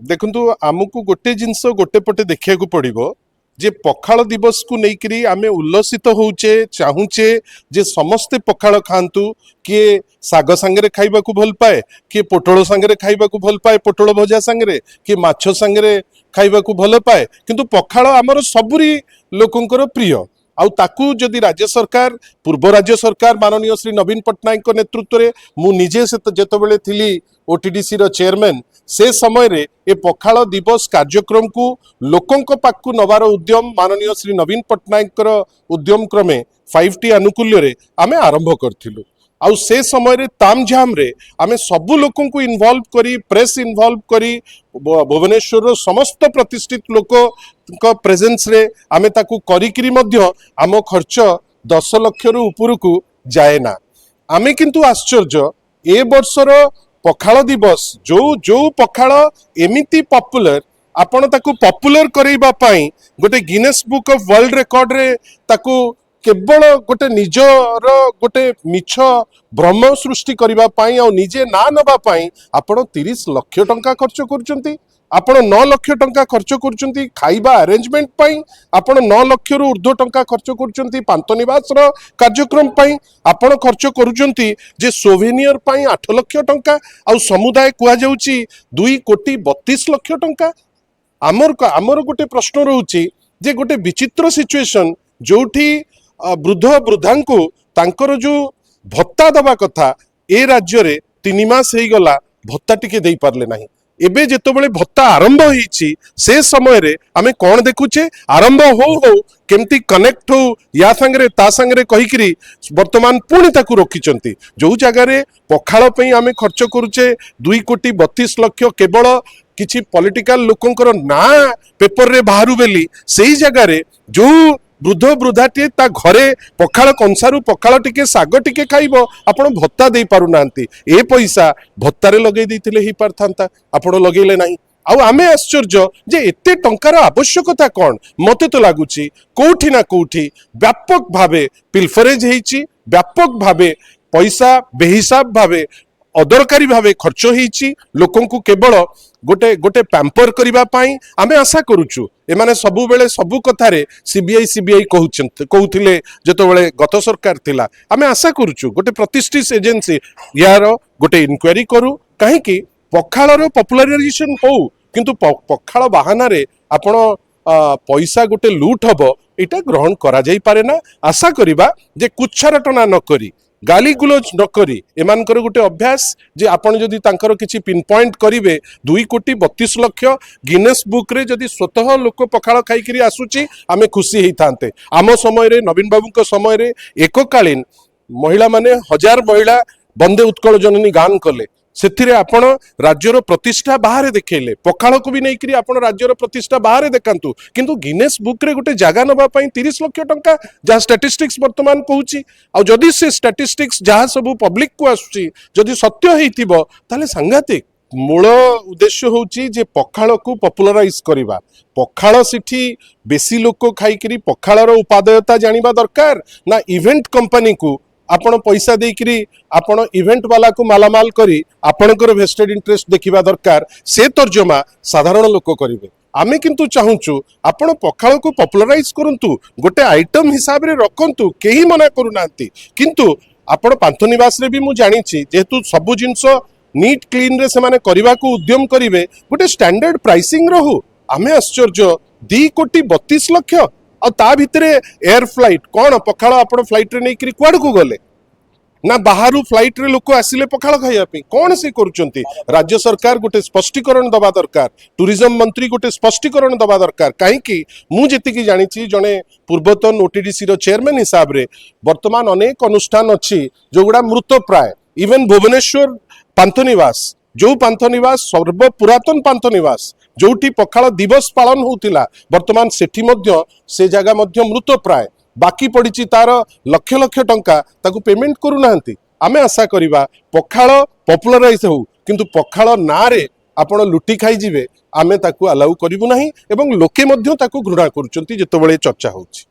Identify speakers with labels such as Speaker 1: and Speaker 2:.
Speaker 1: देखु आमको गोटे जिनस गोटे पटे देखा पड़ो जे पखाल दिवस को लेकर आम उल्लसित होचे चाहूचे जे समस्ते पखाल खातु किए साग सांगे खाइबा को भल पाए किए पोटल सांगे खाइबा को भल पाए पोटल भजा सांगे किए माछ सांगे खाइबा को भल पाए किंतु पखाल आमर सबुरी लोकंकर प्रिय आउ ताकू जदि राज्य सरकार पूर्व राज्य सरकार माननीय श्री नवीन पट्टनायक नेतृत्व में मु निजे जेतबेले थिली ओटीडीसी रो चेयरमैन से समय रे ए पखाल दिवस कार्यक्रम को लोकंक पाखु नवार उद्यम माननीय श्री नवीन पट्टनायक उद्यम क्रमे 5T आनुकूल्य रे आमे आरंभ करथिलु आउ से समय रे तामझाम रे आमे सबु लोकन को इन्वॉल्व करी प्रेस इन्वॉल्व करी भुवनेश्वर रो समस्त प्रतिष्ठित लोक को प्रेजेंस रे आमे ताकू करिकरी मध्य आम खर्च 10 लाख रु ऊपर को जाए ना आमे किंतु आश्चर्य ए वर्षर पखाल दिवस जो जो पखाल एमिति पॉपुलर आपण ताकू पॉपुलर करैबा पई गोटे Guinness book of world record रे ताकू केवल गोटे निजर गोटे मिछ भ्रम सृष्टि करबा पई आ निजे ना नबा पई आपण 30 लाख टंका खर्च करचंती आपण 9 लाख टंका खर्च करचंती खाइबा अरेंजमेंट पई आपण 9 लाख रु ऊर्ध्व टंका खर्च करचंती पांतनिवास रो कार्यक्रम पई आपण खर्च करूचंती जे सोवेनियर पई 8 लाख टंका आ समुदाय कुआ जाउची 2 कोटी 32 लाख टंका आमर गोटे प्रश्न रहउची जे गोटे विचित्र सिचुएशन जोठी वृद्ध वृद्धा को तांकर जो भत्ता दबा कथा ए राज्य रे 3 मास हो गला भत्ता टिके दे पारले नहीं एबे जेतबेले भत्ता आरंभ होईची से समय रे आमे कोन देखुचे आरंभ हो केमती कनेक्ट हो या संगरे ता संगरे कहिकरी वर्तमान पुणी ताकू रखिचंती जो जगह रे पखाल पई आमे खर्च करूचे 2 कोटी 32 लाख केवल किछि पॉलिटिकल लोकंकर ना पेपर रे बाहरु बेली सेही जगह रे जो वृद्ध वृद्धाटी ता घरे पखाल कंसारू पखाल टिके साग टिके खाइबो आपण भत्ता दे पारु नांती ए पैसा भत्तारे लगे देथिले ही पारथांता आपण लगेले नाही आउ आमे आश्चर्य जे एते टंकार आवश्यकता कोन मते तो लागुची कोठी ना कोठी व्यापक भावे पिलफरेज हेची व्यापक भावे पैसा बेहिसाब भावे अदरकारी भावे खर्च होईची लोकन को केवल गोटे गोटे पैम्पर करिबा पाई आमे आशा करूचु एमाने सबु बेले सबु कथारे सीबीआई कहउथिले जेतबेले गत सरकार थिला आमे आशा करूचु गोटे प्रतिष्ठित एजेंसी यार गोटे इन्क्वायरी करू काहे कि पखाळर पॉपुलराइजेशन हो किंतु पखाळ बहाना रे आपण पैसा गोटे लूट हबो एटा ग्रहण करा जाई पारे ना आशा करिबा जे कुच्छारटना न करी गाली गुलोज न करी एमानकर गोटे अभ्यास जे आपण जदि तांकर किछि पिन पॉइंट करिवे 2 कोटी 32 लाख गिनेस बुक रे जदि स्वतः लोक पखाळ खाइकरी आसुची आमे खुशी हेई थांते आम समय रे नवीन बाबूक समय रे एककालीन महिला माने 1000 महिला बंदे उत्कल जननी गान कले सेथिरे आपण राज्यर प्रतिष्ठा बाहर देखैले पखाळ को भी नै करी आपण राज्यर प्रतिष्ठा बाहर देखांतु किंतु गिनेस बुक रे गोटे जागा नबा पई 30 लाख टंका जहा स्टैटिस्टिक्स वर्तमान कहूची आ जदि से स्टैटिस्टिक्स जहा सब पब्लिक को आसुची जदि सत्य हेइतिबो ताले सांघातिक मूल उद्देश्य होची जे पखाळ को पॉपुलराइज करिबा पखाळ सिठी बेसी लोक खाइकरी पखाळर उपादेयता जानिबा दरकार ना इवेंट कंपनी को आपण पैसा देकरी आपण इवेंट वाला को मालामाल करी आपणकर वेस्टेड इंटरेस्ट देखिबा दरकार से तर्जमा साधारण लोक करिवे आमे किंतु चाहूचु आपण पखाळ को पॉपुलराइज करंतु गोटे आइटम हिसाब रे रखंतु केही मना करूनांती किंतु आपण पांथनिवास रे भी मु जानिछि जेतु सबु जिंस नीट क्लीन रे से माने करबा को उद्यम करिवे गोटे स्टैंडर्ड प्राइसिंग रहू आमे आश्चर्य 2 कोटी 32 लाख आ ता भितरे एयर फ्लाइट कौन पखाळ आपण फ्लाइट रे नै करी कुआड को गले ना बाहरु फ्लाइट रे लोक आसिले पखाळ खाइया पे कौन से करूचंती राज्य सरकार गोटे स्पष्टीकरण दबा दरकार टूरिज्म मंत्री गोटे स्पष्टीकरण दबा दरकार काहे कि मु जेति की जानिछि जने पूर्वतन ओटीडीसी रो चेयरमैन हिसाब रे वर्तमान अनेक अनुष्ठान अछि जोगुडा मृत प्राय इवन भुवनेश्वर पांथनिवास जो पांथनिवास सर्व पुरातन पांथनिवास जोठी पखाळ दिवस पालन होतिला वर्तमान सेठी मध्य से जगह मध्य मृत प्राय बाकी पड़िची तार लक्ष लक्ष टंका ताकू पेमेंट करू नांती आमे आशा करिबा पखाळ पॉपुलराइज हो किंतु पखाळ ना रे आपण लुटी खाई जिवे आमे ताकू अलाउ करिवु नाही एवं लोके मध्य ताकू घृणा करूचंती जेतबेले चर्चा होची।